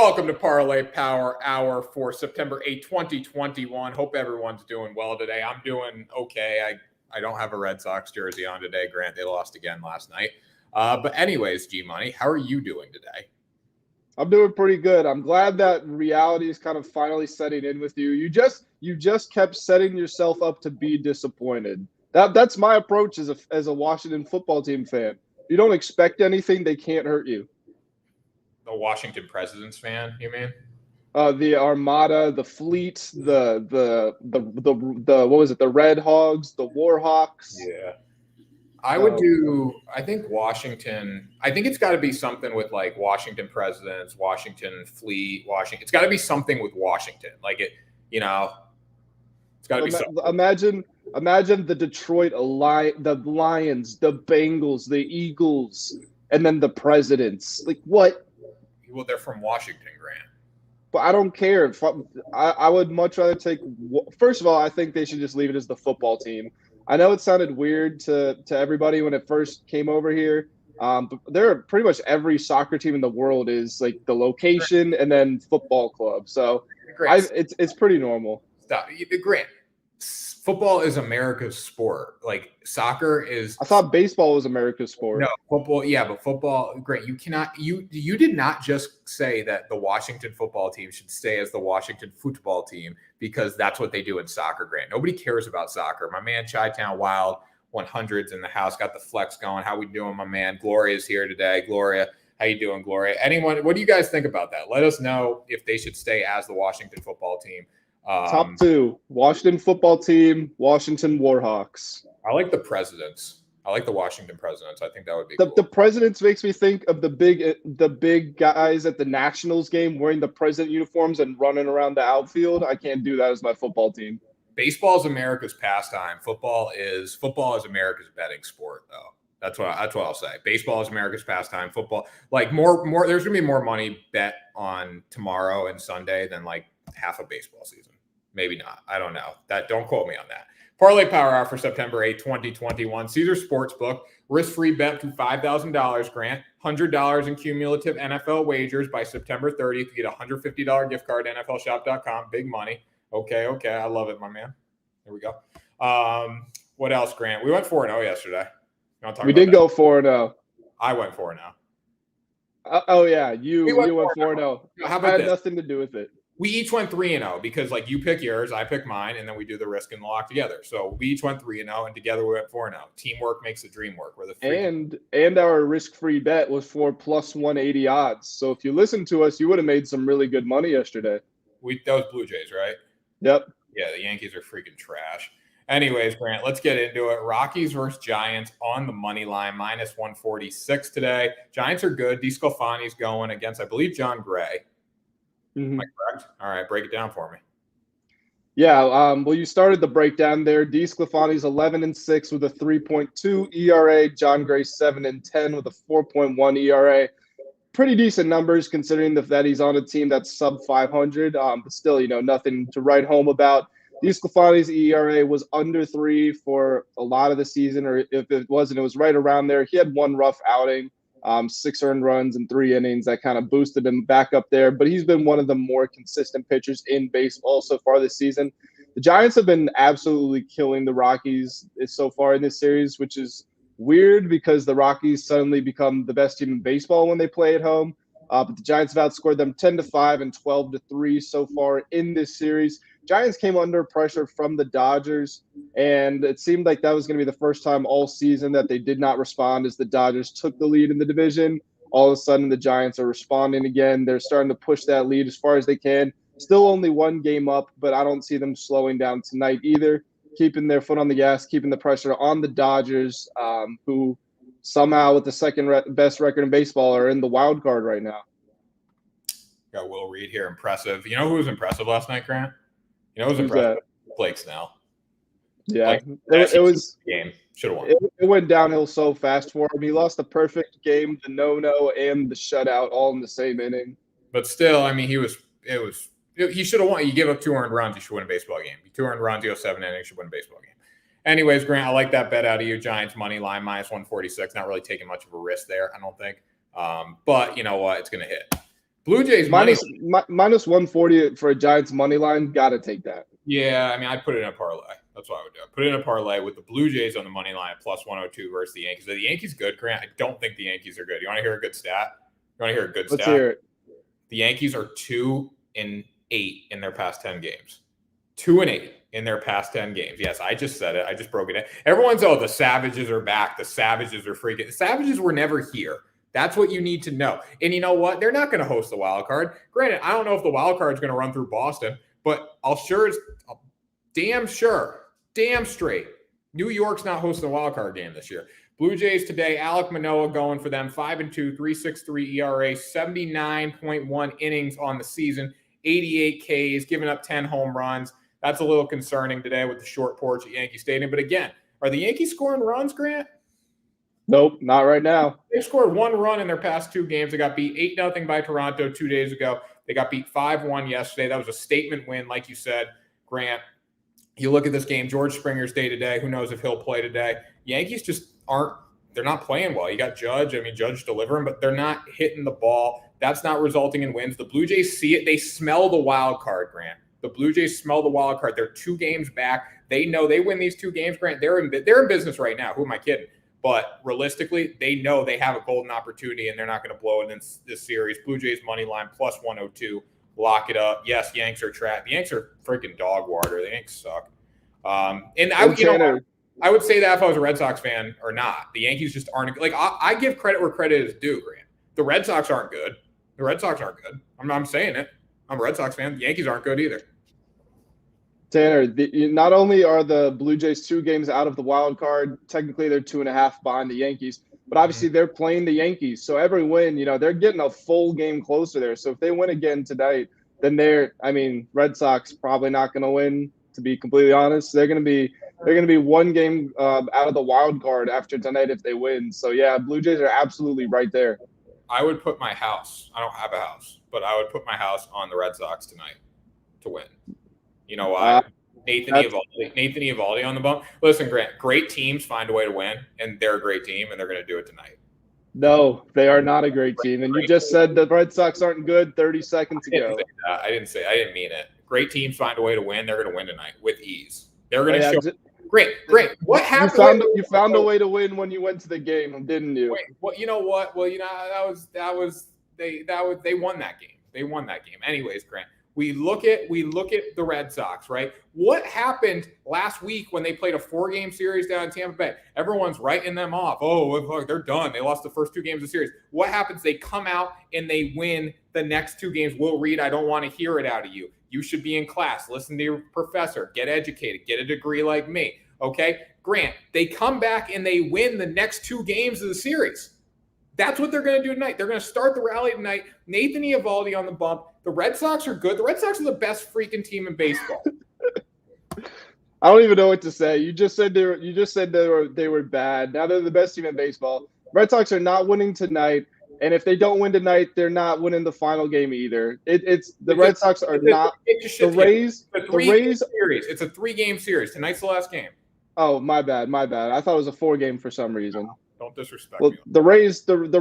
Welcome to Parlay Power Hour for September 8, 2021. Hope everyone's doing well today. I'm doing okay. I don't have a Red Sox jersey on today. Grant, they lost again last night. But anyways, G-Money, how are you doing today? I'm doing pretty good. I'm glad that reality is kind of finally setting in with you. You just kept setting yourself up to be disappointed. That's my approach as a Washington football team fan. You don't expect anything, they can't hurt you. The Washington Presidents fan, you mean? The Armada, the Fleet, the what was it? The Red Hogs, the Warhawks. Yeah. I think Washington, I think it's got to be something with like Washington Presidents, Washington Fleet, Washington. It's got to be something with Washington. Like it's got to be something. Imagine the Detroit the Lions, the Bengals, the Eagles, and then the Presidents. Like what? Well, they're from Washington, Grant. But I don't care. I would much rather take – first of all, I think they should just leave it as the football team. I know it sounded weird to everybody when it first came over here, but pretty much every soccer team in the world is like the location and then football club. So it's pretty normal. Stop. Grant, football is America's sport. Like soccer is. I thought baseball was America's sport. No, football. Yeah, but football. Grant, you cannot. You did not just say that the Washington football team should stay as the Washington football team because that's what they do in soccer. Grant, nobody cares about soccer. My man, Chi-Town Wild 100s in the house, got the flex going. How we doing, my man? Gloria's here today. Gloria, how you doing, Gloria? Anyone? What do you guys think about that? Let us know if they should stay as the Washington football team. Top two: Washington football team, Washington Warhawks. I like the Presidents. I like the Washington Presidents. I think that would be cool. The Presidents makes me think of the big guys at the Nationals game wearing the President uniforms and running around the outfield. I can't do that as my football team. Baseball is America's pastime. Football is America's betting sport, though. That's what I'll say. Baseball is America's pastime. Football, like more. There's gonna be more money bet on tomorrow and Sunday than like half a baseball season. Maybe not. I don't know. Don't quote me on that. Parlay Power Hour for September 8, 2021. Caesar Sportsbook. Risk-free bet to $5,000, Grant. $100 in cumulative NFL wagers by September 30th. You get a $150 gift card at NFLshop.com. Big money. Okay. I love it, my man. Here we go. What else, Grant? We went 4-0 yesterday. We did go 4-0. I went 4-0. Oh, yeah. You went 4-0. How about I had this? Nothing to do with it. We each went 3-0 because like you pick yours, I pick mine, and then we do the risk and the lock together. So we each went 3-0, and together we went 4-0. Teamwork makes the dream work. We're the and our risk-free bet was for plus 180 odds. So if you listened to us, you would have made some really good money yesterday. That was Blue Jays, right? Yep. Yeah, the Yankees are freaking trash. Anyways, Grant, let's get into it. Rockies versus Giants on the money line, minus 146 today. Giants are good. DeSclafani's going against, I believe, John Gray. Mm-hmm. Am I correct? All right, break it down for me. Yeah, well, you started the breakdown there. DeSclafani's 11-6 with a 3.2 ERA. John Gray 7-10 with a 4.1 ERA. Pretty decent numbers considering that he's on a team that's sub 500. But still, nothing to write home about. DeSclafani's ERA was under 3 for a lot of the season, or if it wasn't, it was right around there. He had one rough outing. 6 earned runs in 3 innings that kind of boosted him back up there. But he's been one of the more consistent pitchers in baseball so far this season. The Giants have been absolutely killing the Rockies so far in this series, which is weird because the Rockies suddenly become the best team in baseball when they play at home. But the Giants have outscored them 10-5 and 12-3 so far in this series. Giants came under pressure from the Dodgers, and it seemed like that was going to be the first time all season that they did not respond as the Dodgers took the lead in the division. All of a sudden, the Giants are responding again. They're starting to push that lead as far as they can. Still only one game up, but I don't see them slowing down tonight either. Keeping their foot on the gas, keeping the pressure on the Dodgers, who somehow with the second best record in baseball are in the wild card right now. Got Will Reed here. Impressive. You know who was impressive last night, Grant? You know who was impressive? Blake Snell. Yeah, it was game. Should have won. It went downhill so fast for him. He lost the perfect game, the no-no, and the shutout all in the same inning. But still, I mean, he should have won. You give up 2 earned runs, you should win a baseball game. 2 earned runs, you go 7 innings, you should win a baseball game. Anyways, Grant, I like that bet out of you. Giants money line minus 146. Not really taking much of a risk there, I don't think. But you know what? It's going to hit. Blue Jays money. Minus 140 for a Giants money line. Got to take that. Yeah, I mean, I'd put it in a parlay. That's what I would do. Put it in a parlay with the Blue Jays on the money line at plus 102 versus the Yankees. Are the Yankees good, Grant? I don't think the Yankees are good. You want to hear a good stat? You want to hear a good Let's stat? hear it. The Yankees are 2-8 in their past 10 games. 2-8 in their past 10 games. Yes, I just said it. I just broke it in. Everyone's, the Savages are back. The Savages are freaking. The Savages were never here. That's what you need to know. And you know what? They're not going to host the wild card. Granted, I don't know if the wild card is going to run through Boston, but damn straight, New York's not hosting the wild card game this year. Blue Jays today, Alek Manoah going for them, 5-2, 3.63 ERA, 79.1 innings on the season, 88 Ks, giving up 10 home runs. That's a little concerning today with the short porch at Yankee Stadium. But again, are the Yankees scoring runs, Grant? Nope, not right now. They scored 1 run in their past 2 games. They got beat 8-0 by Toronto 2 days ago. They got beat 5-1 yesterday. That was a statement win, like you said, Grant. You look at this game, George Springer's day today. Who knows if he'll play today? Yankees just they're not playing well. You got Judge. I mean, Judge delivering, but they're not hitting the ball. That's not resulting in wins. The Blue Jays see it. They smell the wild card, Grant. The Blue Jays smell the wild card. They're 2 games back. They know they win these 2 games, Grant. They're in business right now. Who am I kidding? But realistically, they know they have a golden opportunity, and they're not going to blow it in this series. Blue Jays money line plus 102. Lock it up. Yes, Yanks are trapped. The Yanks are freaking dog water. The Yanks suck. And I would say that if I was a Red Sox fan or not. The Yankees just aren't like. I give credit where credit is due, Grant. The Red Sox aren't good. I'm saying it. I'm a Red Sox fan. The Yankees aren't good either. Tanner, not only are the Blue Jays 2 games out of the wild card, technically they're 2.5 behind the Yankees, but obviously they're playing the Yankees. So every win, they're getting a full game closer there. So if they win again tonight, then Red Sox probably not going to win, to be completely honest. They're going to be 1 game out of the wild card after tonight if they win. So yeah, Blue Jays are absolutely right there. I would put my house. I don't have a house, but I would put my house on the Red Sox tonight to win. You know why? Nathan Eovaldi on the bump. Listen, Grant, great teams find a way to win, and they're a great team, and they're going to do it tonight. No, they are not a great team. And you just said the Red Sox aren't good 30 seconds ago. I didn't mean it. Great teams find a way to win. They're going to win tonight with ease. They're going to show. Great. What happened? You found a way to win when you went to the game, didn't you? Wait, well, you know what? Well, they won that game. They won that game. Anyways, Grant. We look at the Red Sox, right? What happened last week when they played a 4-game series down in Tampa Bay? Everyone's writing them off. Oh, they're done. They lost the first 2 games of the series. What happens? They come out and they win the next 2 games. Will Reed, I don't want to hear it out of you. You should be in class. Listen to your professor. Get educated. Get a degree like me. Okay? Grant, they come back and they win the next 2 games of the series. That's what they're going to do tonight. They're going to start the rally tonight. Nathan Eovaldi on the bump. The Red Sox are good. The Red Sox are the best freaking team in baseball. I don't even know what to say. You just said they were bad. Now they're the best team in baseball. Red Sox are not winning tonight, and if they don't win tonight, they're not winning the final game either. Red Sox are not the Rays. It's a 3-game series. Tonight's the last game. Oh, my bad. I thought it was a 4-game for some reason. Don't disrespect me. The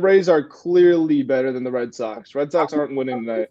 Rays are clearly better than the Red Sox. Red Sox aren't winning tonight.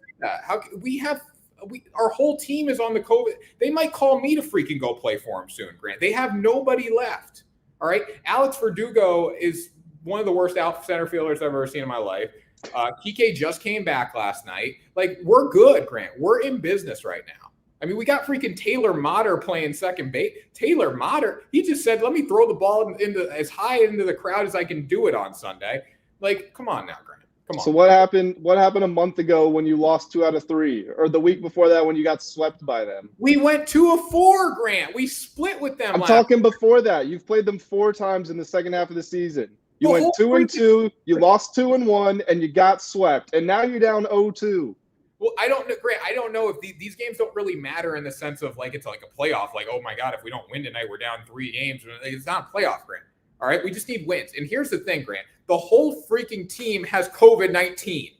Our whole team is on the COVID. They might call me to freaking go play for them soon, Grant. They have nobody left. All right. Alex Verdugo is one of the worst out center fielders I've ever seen in my life. Kike just came back last night. Like, we're good, Grant. We're in business right now. I mean, we got freaking Taylor Motter playing second base. Taylor Motter, he just said, let me throw the ball as high into the crowd as I can do it on Sunday. Like, come on now, Grant. Come on. So what happened a month ago when you lost 2 out of 3? Or the week before that when you got swept by them? We went 2 of 4, Grant. We split with them. I'm talking before that. You've played them 4 times in the second half of the season. You went 2-2, you lost 2-1, and you got swept. And now you're down 0-2. Well, I don't know, Grant. I don't know if these games don't really matter in the sense of like it's like a playoff. Like, oh my God, if we don't win tonight, we're down 3 games. It's not a playoff, Grant. All right, we just need wins. And here's the thing, Grant. The whole freaking team has COVID-19.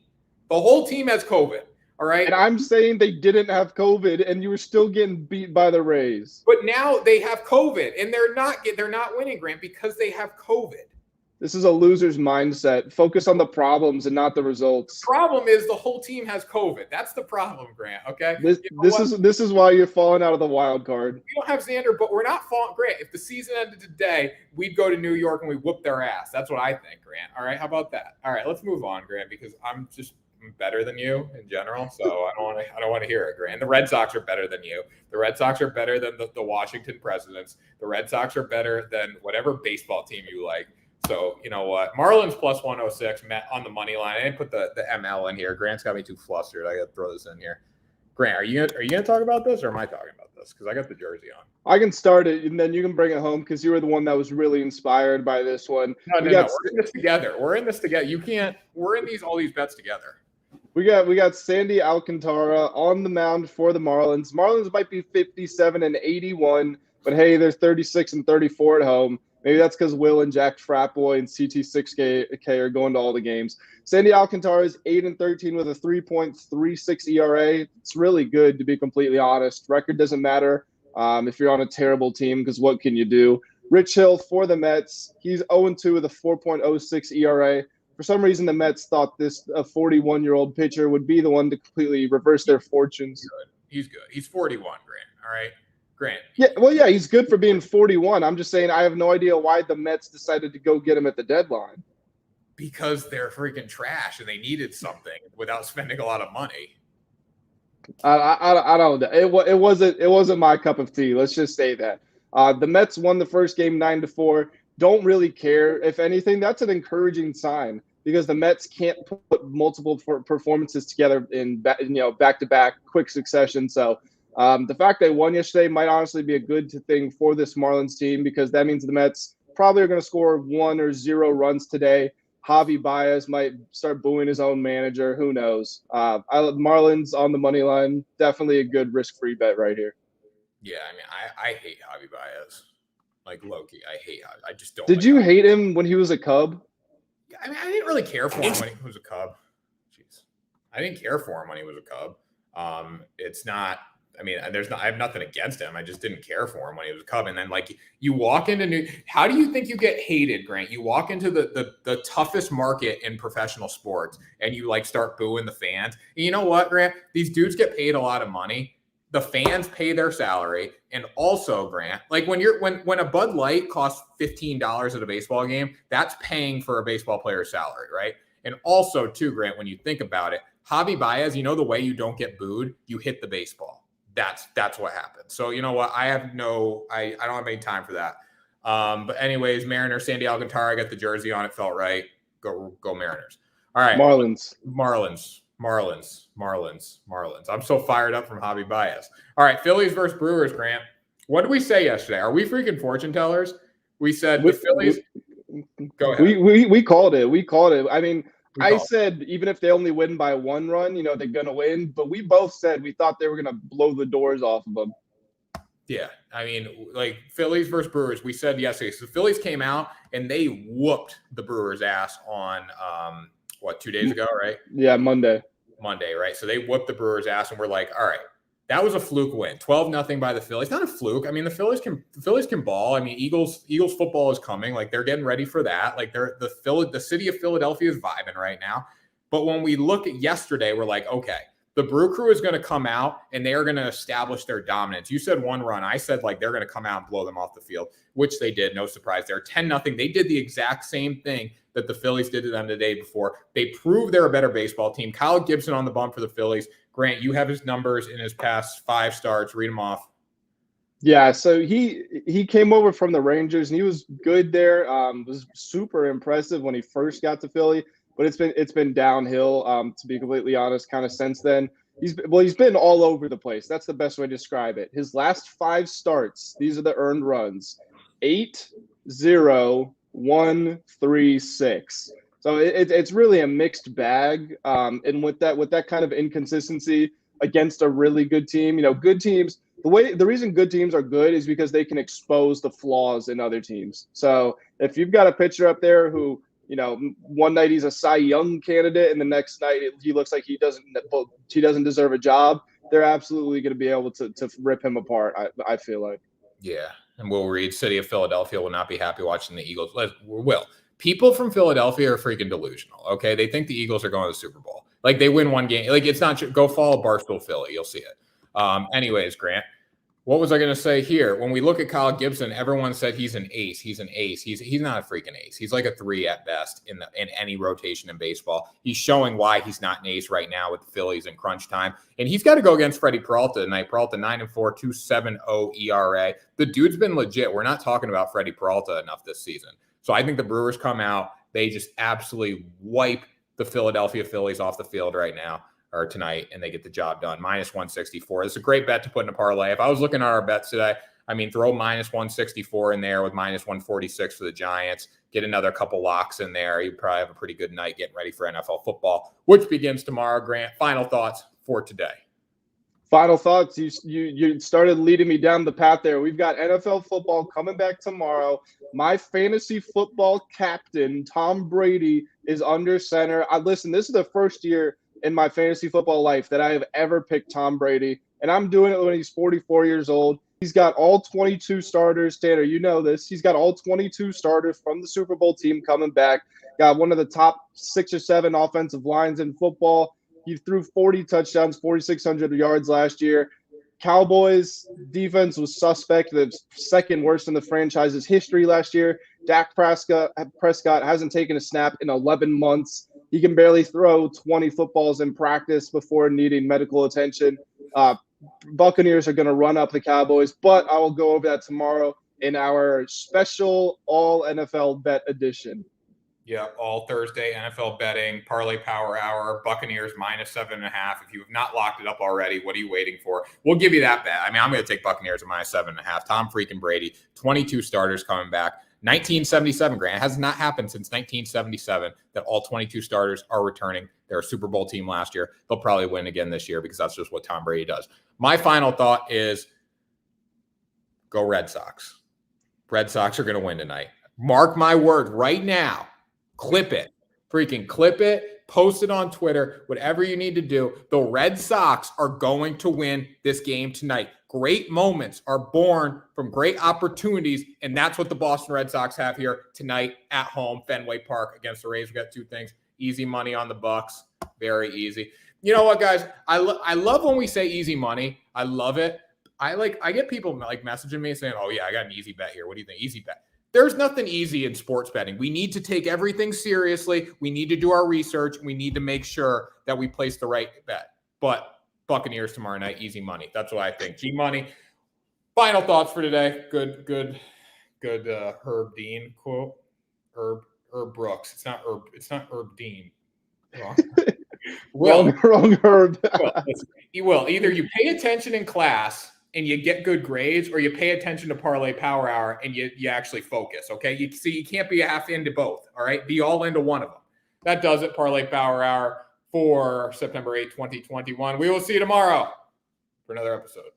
The whole team has COVID. All right. And I'm saying they didn't have COVID, and you were still getting beat by the Rays. But now they have COVID, and they're not winning, Grant, because they have COVID. This is a loser's mindset. Focus on the problems and not the results. Problem is the whole team has COVID. That's the problem, Grant. Okay. This is why you're falling out of the wild card. We don't have Xander, but we're not falling. Grant, if the season ended today, we'd go to New York and we whoop their ass. That's what I think, Grant. All right. How about that? All right. Let's move on, Grant, because I'm better than you in general. So I don't want to hear it, Grant. The Red Sox are better than you. The Red Sox are better than the Washington Presidents. The Red Sox are better than whatever baseball team you like. So, you know what? Marlins plus 106 met on the money line. I didn't put the ML in here. Grant's got me too flustered. I got to throw this in here. Grant, are you gonna talk about this, or am I talking about this? Because I got the jersey on. I can start it, and then you can bring it home because you were the one that was really inspired by this one. No. We're in this together. We're in this together. You can't. We're in all these bets together. We got Sandy Alcantara on the mound for the Marlins. Marlins might be 57-81, but hey, they're 36-34 at home. Maybe that's because Will and Jack Fratboy and CT6K are going to all the games. Sandy Alcantara is 8-13 with a 3.36 ERA. It's really good, to be completely honest. Record doesn't matter if you're on a terrible team, because what can you do? Rich Hill for the Mets. He's 0-2 with a 4.06 ERA. For some reason, the Mets thought this 41-year-old pitcher would be the one to completely reverse their fortunes. He's good. He's 41, Grant. All right. Grant. Yeah, he's good for being 41. I'm just saying I have no idea why the Mets decided to go get him at the deadline. Because they're freaking trash and they needed something without spending a lot of money. I don't know. It wasn't my cup of tea. Let's just say that. The Mets won the first game 9-4. Don't really care. If anything, that's an encouraging sign, because the Mets can't put multiple performances together in back-to-back quick succession. So the fact they won yesterday might honestly be a good thing for this Marlins team, because that means the Mets probably are going to score 1 or 0 runs today. Javi Baez might start booing his own manager. Who knows? Marlins on the money line, definitely a good risk-free bet right here. Yeah, I mean, I hate Javi Baez. Like, low-key, I hate Javi. I just don't. Did you hate him when he was a Cub? Yeah, I mean, I didn't really care for him when he was a Cub. Jeez. I didn't care for him when he was a Cub. It's not – I mean, I have nothing against him. I just didn't care for him when he was a Cub. And then, like, you walk into how do you think you get hated, Grant? You walk into the toughest market in professional sports, and you, like, start booing the fans. And you know what, Grant? These dudes get paid a lot of money. The fans pay their salary. And also, Grant, like, when a Bud Light costs $15 at a baseball game, that's paying for a baseball player's salary, right? And also, too, Grant, when you think about it, Javi Baez, you know the way you don't get booed? You hit the baseball. That's what happened. So you know what? I don't have any time for that. But anyways, Mariners, Sandy Alcantara, I got the jersey on. It felt right. Go Mariners. All right. Marlins. I'm so fired up from Javi Baez. All right. Phillies versus Brewers, Grant. What did we say yesterday? Are we freaking fortune tellers? We said the Phillies. Go ahead. We called it. I mean, I said even if they only win by 1 run, they're going to win. But we both said we thought they were going to blow the doors off of them. Yeah. I mean, like, Phillies versus Brewers, we said yesterday. So the Phillies came out and they whooped the Brewers' ass on, 2 days ago, right? Yeah, Monday, right? So they whooped the Brewers' ass, and we're like, all right, that was a fluke win. 12-0 by the Phillies. Not a fluke. I mean, the Phillies can ball. I mean, Eagles football is coming. Like, they're getting ready for that. Like, the city of Philadelphia is vibing right now. But when we look at yesterday, we're like, okay, the Brew Crew is going to come out and they are going to establish their dominance. You said 1 run. I said, like, they're going to come out and blow them off the field, which they did. No surprise there. 10-0. They did the exact same thing that the Phillies did to them the day before. They proved they're a better baseball team. Kyle Gibson on the bump for the Phillies. Grant, you have his numbers in his past 5 starts. Read them off. Yeah, so he came over from the Rangers and he was good there. Was super impressive when he first got to Philly, but it's been downhill. To be completely honest, kind of since then. He's been all over the place. That's the best way to describe it. His last 5 starts, these are the earned runs: 8, 0, 1, 3, 6. So it's really a mixed bag. And with that kind of inconsistency against a really good team, good teams, the reason good teams are good is because they can expose the flaws in other teams. So if you've got a pitcher up there who, one night he's a Cy Young candidate and the next night he looks like he doesn't deserve a job, they're absolutely going to be able to rip him apart, I feel like. Yeah. And Will Reed, city of Philadelphia, will not be happy watching the Eagles. Will. people from Philadelphia are freaking delusional. Okay. They think the Eagles are going to the Super Bowl. Like they win one game. Like it's not, go follow Barstool Philly. You'll see it. Anyways, Grant, what was I going to say here? When we look at Kyle Gibson, everyone said he's an ace. He's an ace. He's not a freaking ace. He's like a 3 at best in any rotation in baseball. He's showing why he's not an ace right now with the Phillies in crunch time. And he's got to go against Freddie Peralta tonight. Peralta 9-4, 2.70 ERA. The dude's been legit. We're not talking about Freddie Peralta enough this season. So I think the Brewers come out. They just absolutely wipe the Philadelphia Phillies off the field right now. Or tonight, and they get the job done. -164. It's a great bet to put in a parlay. If I was looking at our bets today, I mean, throw -164 in there with -146 for the Giants. Get another couple locks in there. You probably have a pretty good night getting ready for NFL football, which begins tomorrow. Grant, final thoughts for today. Final thoughts. You started leading me down the path there. We've got NFL football coming back tomorrow. My fantasy football captain, Tom Brady, is under center. Listen, this is the first year in my fantasy football life that I have ever picked Tom Brady, and I'm doing it when he's 44 years old. He's got all 22 starters. Tanner, you know this. He's got all 22 starters from the Super Bowl team coming back. Got one of the top 6 or 7 offensive lines in football. He threw 40 touchdowns, 4,600 yards last year. Cowboys defense was suspect. The second worst in the franchise's history last year. Dak Prescott hasn't taken a snap in 11 months. He can barely throw 20 footballs in practice before needing medical attention. Buccaneers are going to run up the Cowboys, but I will go over that tomorrow in our special all NFL bet edition. Yeah, all Thursday NFL betting, Parlay Power Hour, Buccaneers -7.5. If you have not locked it up already, what are you waiting for? We'll give you that bet. I mean, I'm going to take Buccaneers at -7.5. Tom freaking Brady, 22 starters coming back. 1977, Grant. It has not happened since 1977 that all 22 starters are returning. They're a Super Bowl team last year. They'll probably win again this year because that's just what Tom Brady does. My final thought is go Red Sox. Red Sox are going to win tonight. Mark my word right now. Clip it. Freaking clip it. Post it on Twitter. Whatever you need to do. The Red Sox are going to win this game tonight. Great moments are born from great opportunities, and that's what the Boston Red Sox have here tonight at home, Fenway Park against the Rays. We got 2 things. Easy money on the Bucks. Very easy. You know what, guys? I love when we say easy money. I love it. I get people like messaging me saying, "Oh yeah, I got an easy bet here. What do you think? Easy bet." There's nothing easy in sports betting. We need to take everything seriously. We need to do our research. We need to make sure that we place the right bet. But Buccaneers tomorrow night, easy money. That's what I think. G money. Final thoughts for today. Good Herb Dean quote. Herb Brooks. It's not Herb Dean. Wrong. Wrong Herb. Well, either you pay attention in class and you get good grades, or you pay attention to Parlay Power Hour and you actually focus, okay? You can't be half into both, all right? Be all into one of them. That does it, Parlay Power Hour for September 8, 2021. We will see you tomorrow for another episode.